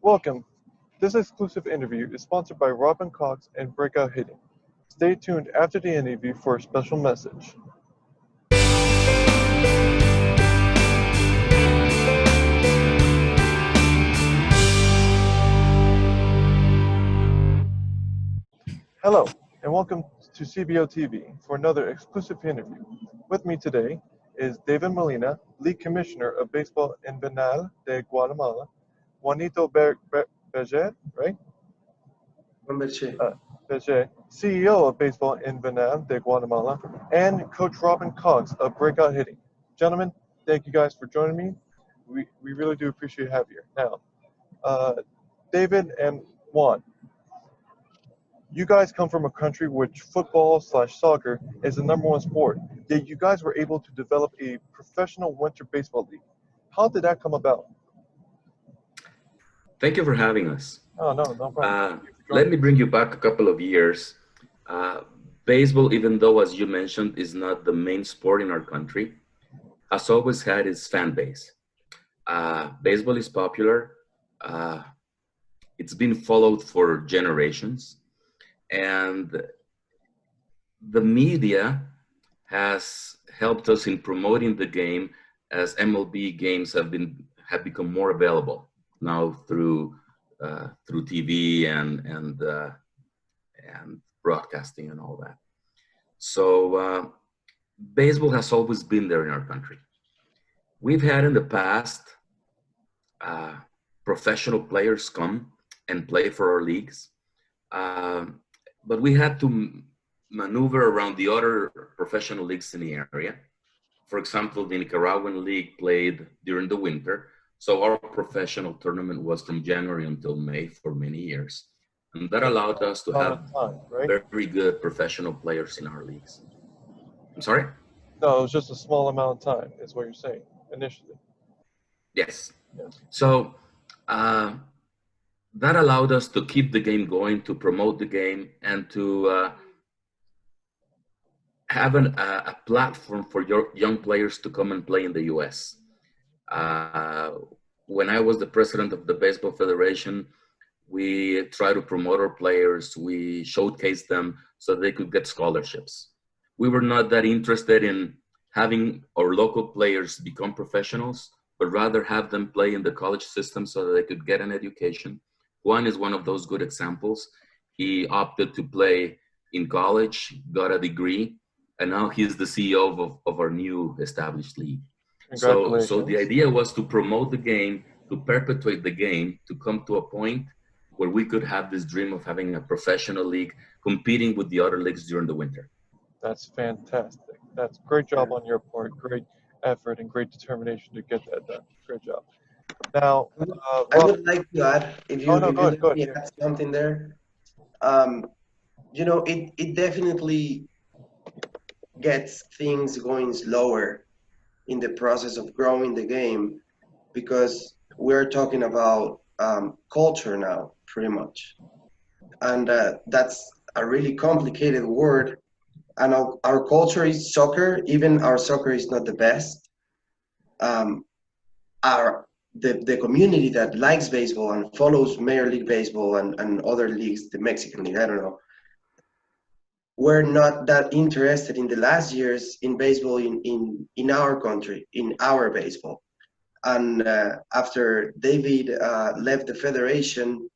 Welcome. This exclusive interview is sponsored by Robin Cox and Breakout Hitting. Stay tuned after the interview for a special message. Hello, and welcome to CBO-TV for another exclusive interview. With me today is David Molina, League Commissioner of Baseball Invernal de Guatemala, Juanito Berger, right? Converse. Berger, CEO of Baseball Invernal de Guatemala, and Coach Robin Cox of Breakout Hitting. Gentlemen, thank you guys for joining me. We really do appreciate having you here. Now, David and Juan, you guys come from a country which football/soccer is the number one sport, yet you guys were able to develop a professional winter baseball league. How did that come about? Thank you for having us. Oh, no problem. Let me bring you back a couple of years. Baseball, even though, as you mentioned, is not the main sport in our country, has always had its fan base. Baseball is popular. It's been followed for generations. And the media has helped us in promoting the game as MLB games have become more available now through TV and broadcasting and all that. So baseball has always been there in our country. We've had in the past professional players come and play for our leagues. But we had to maneuver around the other professional leagues in the area. For example, the Nicaraguan league played during the winter. So our professional tournament was from January until May for many years. And that allowed us to have very good professional players in our leagues. I'm sorry? No, it was just a small amount of time, is what you're saying, initially. Yes. So that allowed us to keep the game going, to promote the game, and to have a platform for young players to come and play in the U.S. When I was the president of the Baseball Federation, we tried to promote our players. We showcased them so they could get scholarships. We were not that interested in having our local players become professionals, but rather have them play in the college system so that they could get an education. Juan is one of those good examples. He opted to play in college, got a degree, and now he's the CEO of our new established league. So the idea was to promote the game, to perpetuate the game, to come to a point where we could have this dream of having a professional league competing with the other leagues during the winter. That's fantastic. That's great job on your part. Great effort and great determination to get that done. Great job. Now, I would like to add, if you let me add something there. It definitely gets things going slower in the process of growing the game, because we're talking about culture now, pretty much. And that's a really complicated word. And our culture is soccer. Even our soccer is not the best. The community that likes baseball and follows Major League Baseball and other leagues, the Mexican League, I don't know, we're not that interested in the last years in baseball in our country, in our baseball. And after David left the federation,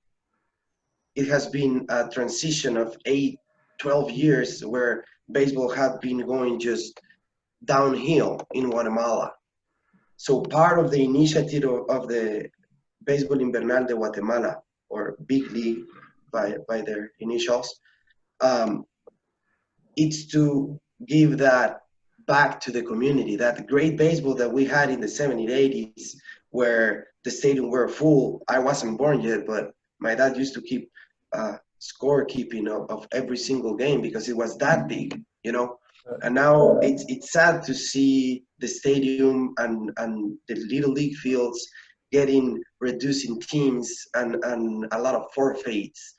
it has been a transition of 12 years where baseball had been going just downhill in Guatemala. So part of the initiative of the Baseball Invernal de Guatemala, or Big League by their initials, it's to give that back to the community, that great baseball that we had in the 70s, 80s, where the stadium were full. I wasn't born yet, but my dad used to keep scorekeeping of every single game because it was that big, And now it's sad to see the stadium and the little league fields getting reducing teams and a lot of forfeits,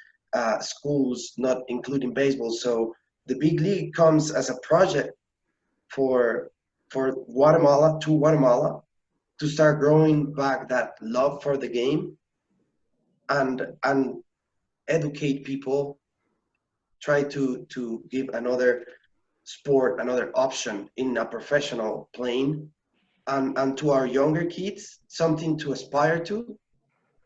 schools not including baseball. So the big league comes as a project for Guatemala to start growing back that love for the game and educate people, try to give another sport, another option in a professional plane, and to our younger kids, something to aspire to.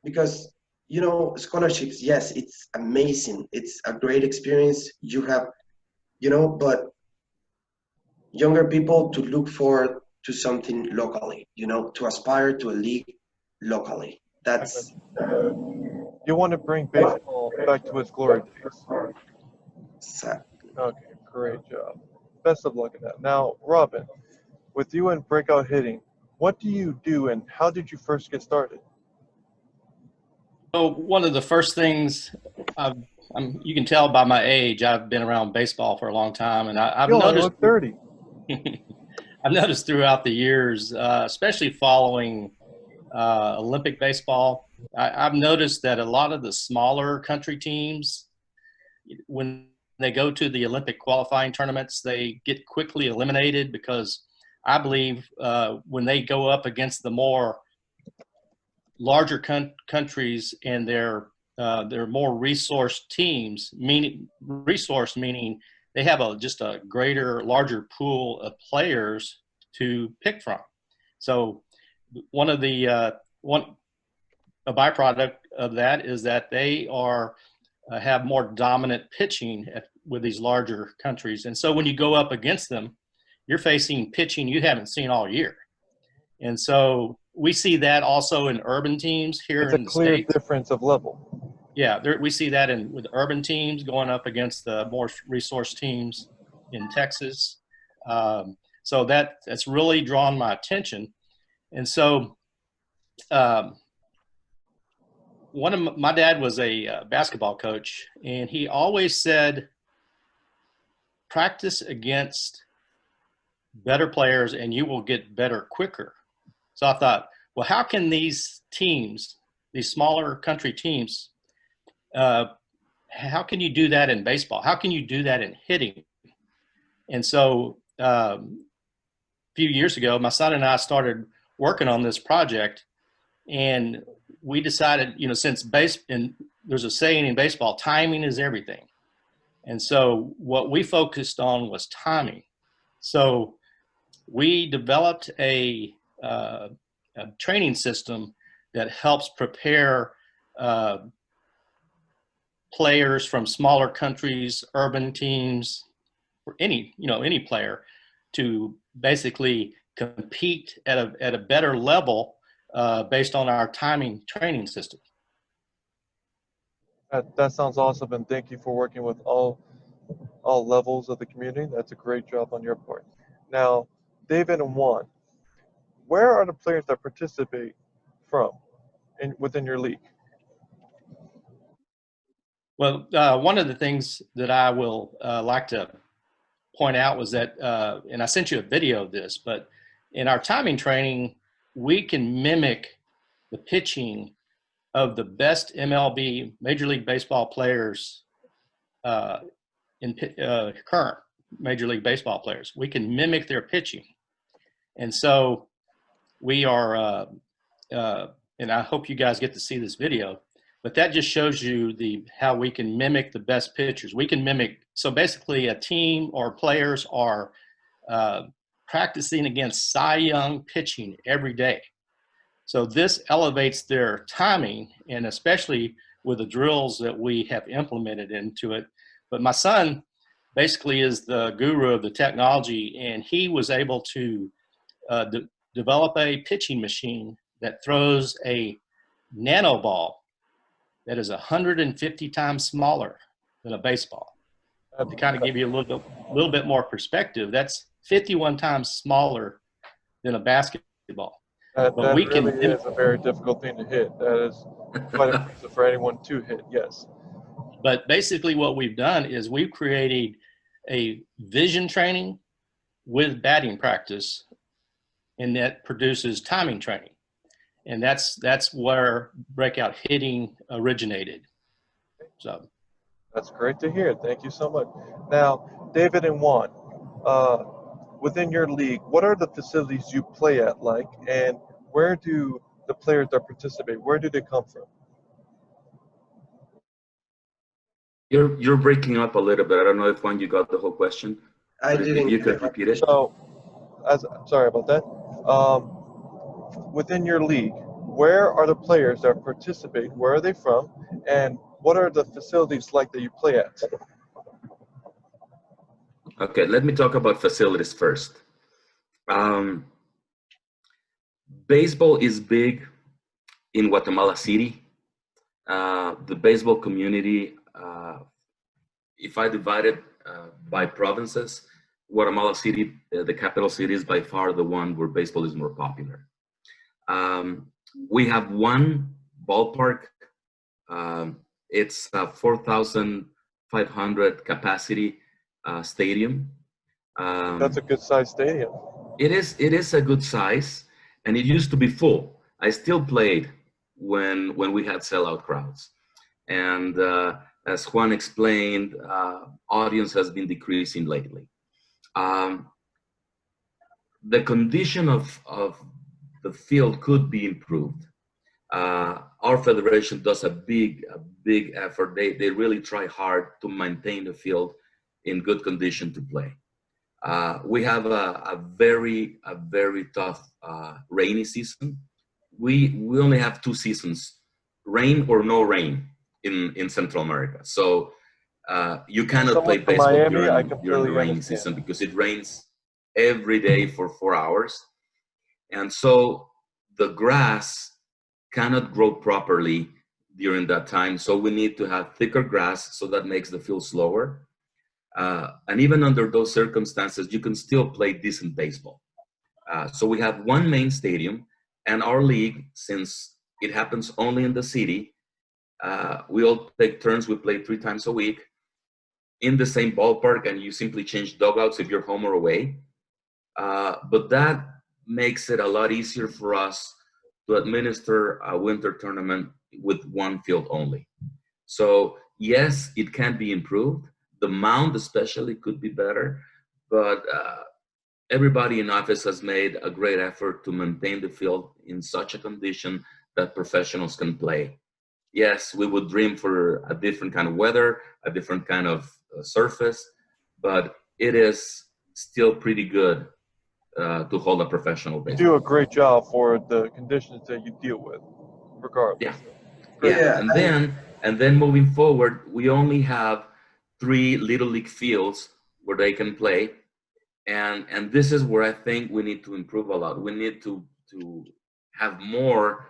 Because, you know, scholarships, yes, it's amazing. It's a great experience. You have, you know, but younger people to look forward to something locally, you know, to aspire to a league locally. That's You want to bring baseball back to its glory days. sad. Okay, great job. Best of luck in that. Now, Robin, with you and breakout hitting, what do you do and how did you first get started? So one of the first things you can tell by my age, I've been around baseball for a long time, and I've You only noticed look 30. I've noticed throughout the years, especially following Olympic baseball, I've noticed that a lot of the smaller country teams, when they go to the Olympic qualifying tournaments, they get quickly eliminated because I believe when they go up against the more larger countries and their more resourced teams, meaning they have just a larger pool of players to pick from. So a byproduct of that is that they have more dominant pitching with these larger countries. And so when you go up against them, you're facing pitching you haven't seen all year. And so we see that also in urban teams here It's in a the clear States. difference of level. Yeah, we see that with urban teams going up against the more resource teams in Texas. So that's really drawn my attention. And so my dad was a basketball coach, and he always said, practice against better players and you will get better quicker. So I thought, well, how can these teams, these smaller country teams, how can you do that in baseball? How can you do that in hitting? And so a few years ago, my son and I started working on this project, and we decided, since there's a saying in baseball, timing is everything. And so what we focused on was timing. So we developed a training system that helps prepare players from smaller countries, urban teams, or any player to basically compete at a better level based on our timing training system. That sounds awesome, and thank you for working with all levels of the community. That's a great job on your part. Now, David and Juan, where are the players that participate from within your league? Well, one of the things that I will like to point out was that, and I sent you a video of this, but in our timing training, we can mimic the pitching of the best MLB, Major League Baseball players, current Major League Baseball players. We can mimic their pitching. And so we are, and I hope you guys get to see this video, but that just shows you how we can mimic the best pitchers. We can mimic, so basically a team or players are practicing against Cy Young pitching every day. So this elevates their timing, and especially with the drills that we have implemented into it. But my son basically is the guru of the technology, and he was able to develop a pitching machine that throws a nano ball that is 150 times smaller than a baseball. To kind of give you a little bit more perspective, that's 51 times smaller than a basketball. That really is a very difficult thing to hit. That is quite impressive for anyone to hit, yes. But basically what we've done is we've created a vision training with batting practice, and that produces timing training. And that's where breakout hitting originated. So that's great to hear. Thank you so much. Now, David and Juan, within your league, what are the facilities you play at like, and where do the players that participate, where do they come from? You're breaking up a little bit. I don't know if Juan, you got the whole question, I but if didn't you get could it. repeat it. So, sorry about that. Within your league, where are the players that participate? Where are they from? And what are the facilities like that you play at? Okay, let me talk about facilities first. Um, Baseball is big in Guatemala City. The baseball community, if I divide it by provinces, Guatemala City, the capital city, is by far the one where baseball is more popular. We have one ballpark. It's a 4,500 capacity stadium. That's a good sized stadium. It is a good size, and it used to be full. I still played when we had sellout crowds, and as Juan explained, audience has been decreasing lately. The condition of the field could be improved. Our federation does a big effort. They really try hard to maintain the field in good condition to play. We have a very tough rainy season. We only have 2 seasons, rain or no rain in Central America. So you cannot play Someone from baseball Miami, I during the completely rainy understand. season because it rains every day for 4 hours. And so the grass cannot grow properly during that time. So we need to have thicker grass, so that makes the field slower. And even under those circumstances, you can still play decent baseball. So we have one main stadium, and our league, since it happens only in the city, we all take turns. We play 3 times a week in the same ballpark, and you simply change dugouts if you're home or away. But that makes it a lot easier for us to administer a winter tournament with one field only. So yes, it can be improved. The mound especially could be better, but everybody in office has made a great effort to maintain the field in such a condition that professionals can play. Yes, we would dream for a different kind of weather, a different kind of surface, but it is still pretty good to hold a professional You baseball. do a great job for the conditions that you deal with, regardless. Yeah. Great. Yeah, and then moving forward, we only have 3 little league fields where they can play, and this is where I think we need to improve a lot. We need to have more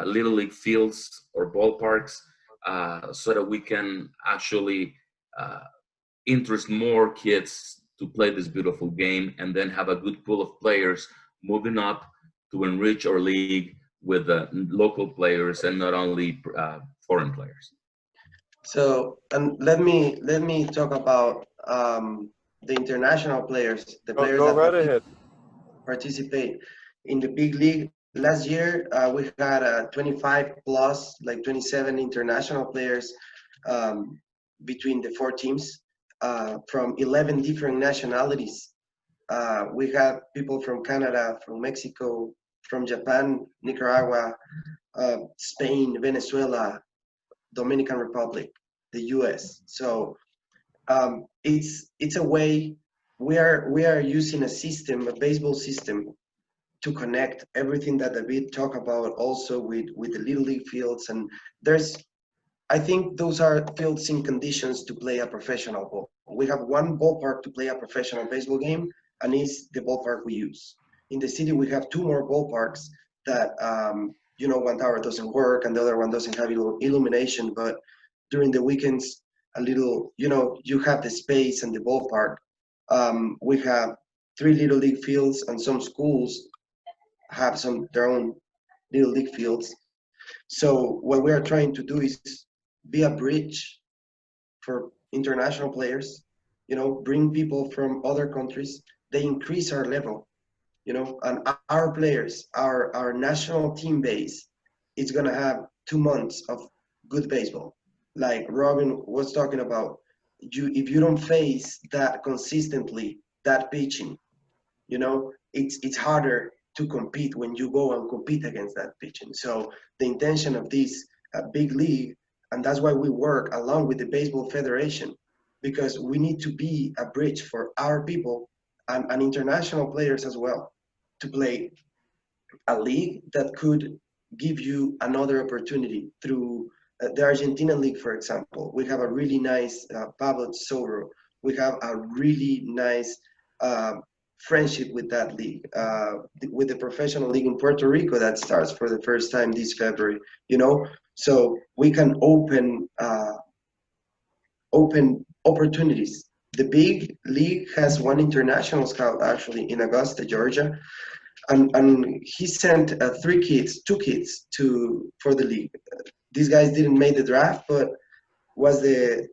little league fields or ballparks so that we can actually interest more kids to play this beautiful game, and then have a good pool of players moving up to enrich our league with local players and not only foreign players. So, and let me talk about the international players, the players Go that right ahead. participate in the big league. Last year, we had 25 plus, like 27 international players between the 4 teams from 11 different nationalities. We had people from Canada, from Mexico, from Japan, Nicaragua, Spain, Venezuela, Dominican Republic, the U.S. So it's a way we are using a system, a baseball system, to connect everything that David talked about also with the little league fields. And I think those are fields in conditions to play a professional ball. We have one ballpark to play a professional baseball game, and it's the ballpark we use. In the city, we have 2 more ballparks that, one tower doesn't work and the other one doesn't have illumination, but during the weekends, a little, you have the space and the ballpark. We have 3 little league fields, and some schools have their own little league fields. So what we are trying to do is be a bridge for international players, bring people from other countries. They increase our level, and our players, our national team base, it's going to have 2 months of good baseball. Like Robin was talking about, if you don't face that consistently, that pitching, it's harder to compete when you go and compete against that pitching. So the intention of this big league And that's why we work along with the Baseball Federation, because we need to be a bridge for our people and international players as well to play a league that could give you another opportunity through the Argentina League, for example. We have a really nice Pablo Tesoro. We have a really nice uh, friendship with that league, with the professional league in Puerto Rico that starts for the first time this February. You know, so we can open opportunities. The big league has one international scout actually in Augusta, Georgia, and he sent two kids for the league. These guys didn't make the draft, but was the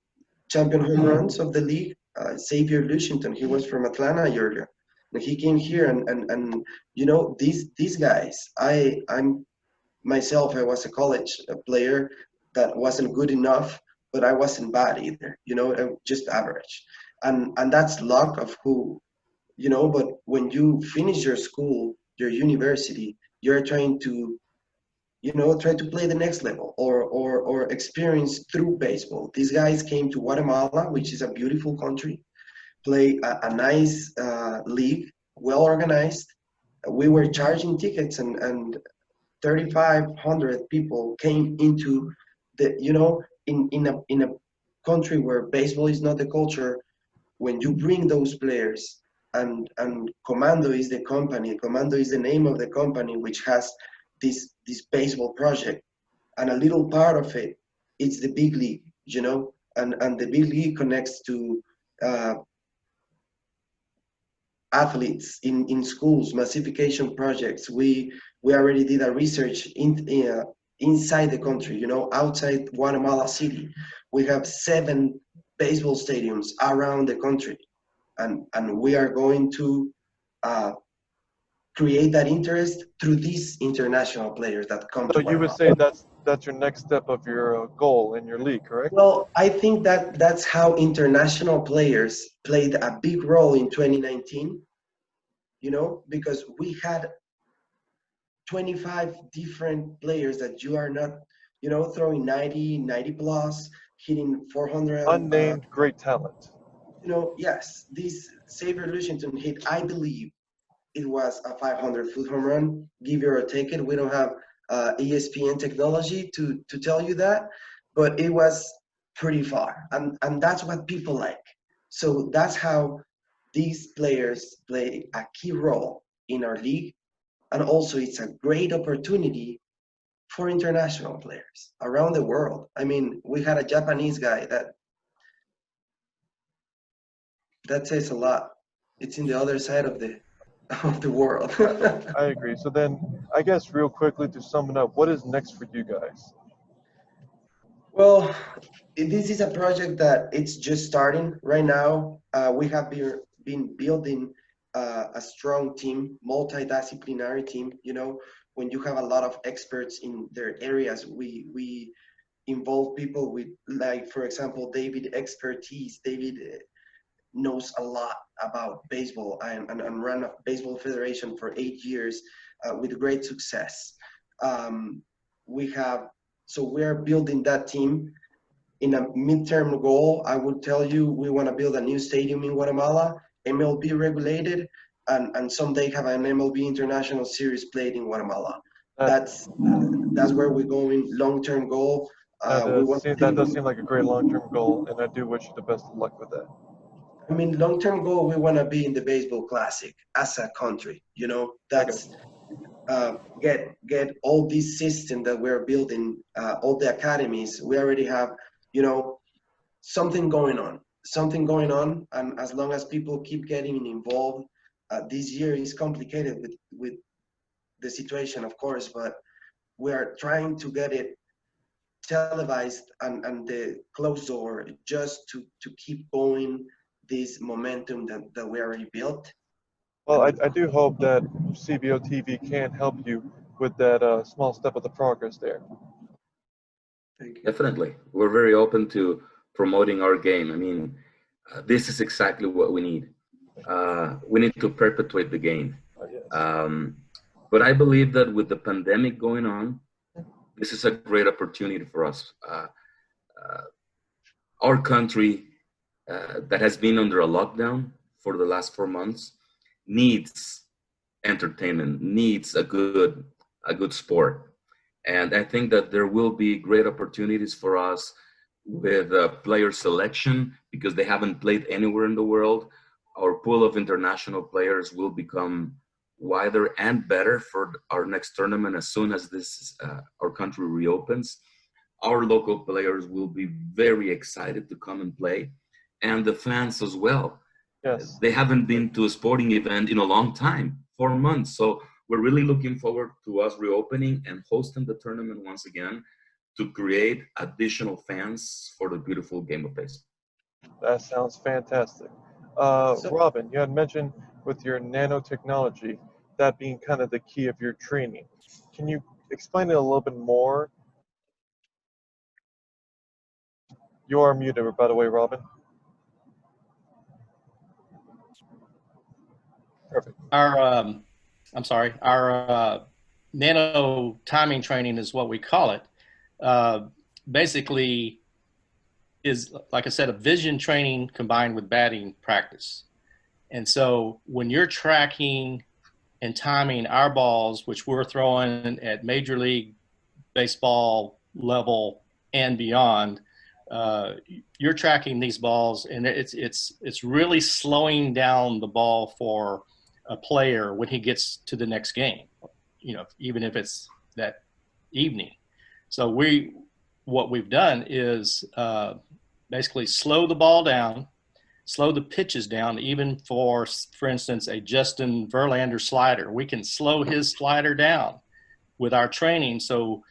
champion home runs of the league. Xavier Lushington, he was from Atlanta, Georgia. And he came here and you know these guys. I'm myself. I was a college player that wasn't good enough, but I wasn't bad either. You know, just average. And that's luck of who, you know. But when you finish your school, your university, you're trying to, you know, try to play the next level or experience through baseball. These guys came to Guatemala, which is a beautiful country, play a nice league, well organized. We were charging tickets, and 3,500 people came into the, you know, in a country where baseball is not the culture. When you bring those players, and Comando is the company, Comando is the name of the company which has this baseball project, and a little part of it, it's the big league, you know, and the big league connects to athletes in schools, massification projects. We already did a research inside the country, you know, outside Guatemala City. We have 7 baseball stadiums around the country, and we are going to create that interest through these international players that come So to you would Guatemala. say that's your next step of your goal in your league, correct? Well, I think that that's how international players played a big role in 2019, you know, because we had 25 different players that you are not, you know, throwing 90 plus, hitting 400. Unnamed great talent. You know, yes, this Xavier Lushington hit, I believe it was a 500-foot home run. Give it or take it. We don't have ESPN technology to tell you that, but it was pretty far, and that's what people like. So that's how these players play a key role in our league, and also it's a great opportunity for international players around the world. I mean, we had a Japanese guy that says a lot. It's in the other side of the world. I agree. So then, I guess real quickly to sum it up, what is next for you guys? Well, this is a project that it's just starting right now. We have been building a strong team, multidisciplinary team. You know, when you have a lot of experts in their areas, we involve people with, like, for example, David expertise. David knows a lot about baseball and ran a baseball federation for 8 years with great success. We have, so we're building that team. In a midterm goal, I would tell you, we want to build a new stadium in Guatemala, MLB regulated, and someday have an MLB International Series played in Guatemala. That's where we're going. Long-term goal. That does seem like a great long-term goal, and I do wish you the best of luck with that. I mean, long-term goal, we want to be in the baseball classic as a country. You know, that's get all this system that we're building, all the academies. We already have, you know, something going on, and as long as people keep getting involved, this year is complicated with the situation, of course, but we are trying to get it televised and the closed door, just to keep going this momentum that we already built. Well, I do hope that CBO-TV can help you with that small step of the progress there. Thank you. Definitely. We're very open to promoting our game. I mean, this is exactly what we need. We need to perpetuate the game. Yes. But I believe that with the pandemic going on, this is a great opportunity for us. our country that has been under a lockdown for the last 4 months needs entertainment, needs a good sport. And I think that there will be great opportunities for us with player selection because they haven't played anywhere in the world. Our pool of international players will become wider and better for our next tournament as soon as our country reopens. Our local players will be very excited to come and play, and the fans as well. Yes. They haven't been to a sporting event in a long time, 4 months. So we're really looking forward to us reopening and hosting the tournament once again to create additional fans for the beautiful game of baseball. That sounds fantastic. Robin, you had mentioned with your nanotechnology, that being kind of the key of your training. Can you explain it a little bit more? You are muted, by the way, Robin. Perfect. Our nano timing training is what we call it. Basically is, like I said, a vision training combined with batting practice. And so when you're tracking and timing our balls, which we're throwing at Major League Baseball level and beyond, you're tracking these balls, and it's really slowing down the ball for a player when he gets to the next game, even if it's that evening. So what we've done is basically slow the ball down, slow the pitches down, even for instance, a Justin Verlander slider. We can slow his slider down with our training. So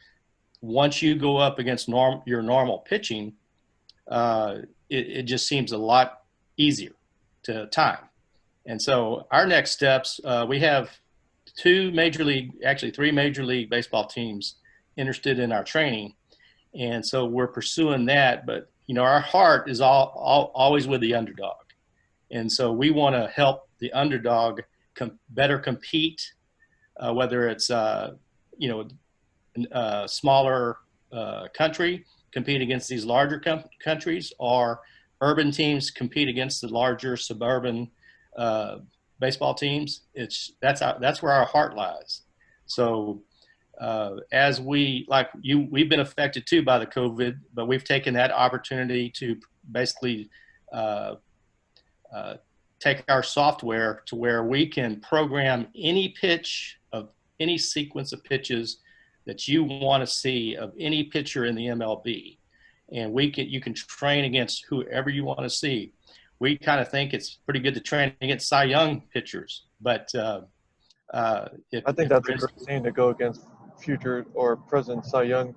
once you go up against your normal pitching, it just seems a lot easier to time. And so our next steps, we have three Major League Baseball teams interested in our training. And so we're pursuing that, but our heart is always with the underdog. And so we want to help the underdog better compete, whether it's, a smaller country compete against these larger countries, or urban teams compete against the larger suburban baseball teams. That's where our heart lies. So as we've been affected too by the COVID, but we've taken that opportunity to basically take our software to where we can program any pitch of any sequence of pitches that you want to see of any pitcher in the MLB. And you can train against whoever you want to see. We kind of think it's pretty good to train against Cy Young pitchers, but I think that's a great thing to go against future or present Cy Young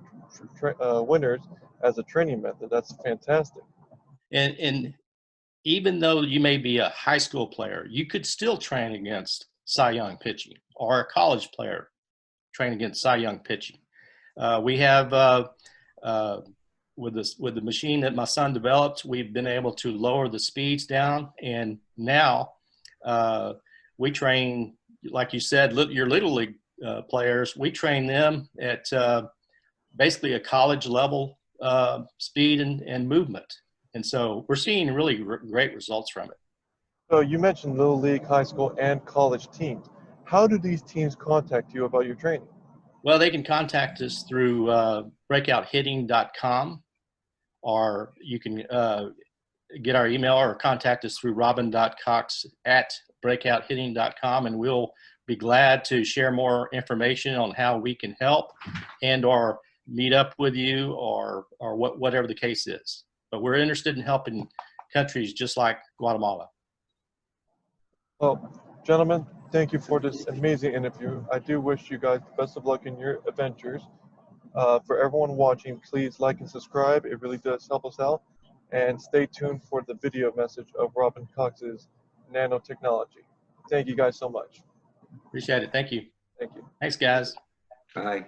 winners as a training method. That's fantastic. And even though you may be a high school player, you could still train against Cy Young pitching, or a college player train against Cy Young pitching. We have with the machine that my son developed, we've been able to lower the speeds down, and now we train, like you said, your little league players. We train them at basically a college level speed and movement, and so we're seeing really great results from it. So you mentioned little league, high school, and college teams. How do these teams contact you about your training? Well, they can contact us through breakouthitting.com, or you can get our email or contact us through robin.cox@breakouthitting.com, and we'll be glad to share more information on how we can help and or meet up with you or whatever the case is. But we're interested in helping countries just like Guatemala. Well, gentlemen, thank you for this amazing interview. I do wish you guys the best of luck in your adventures. For everyone watching, please like and subscribe. It really does help us out. And stay tuned for the video message of Robin Cox's nanotechnology. Thank you guys so much. Appreciate it. Thank you. Thank you. Thanks, guys. Bye.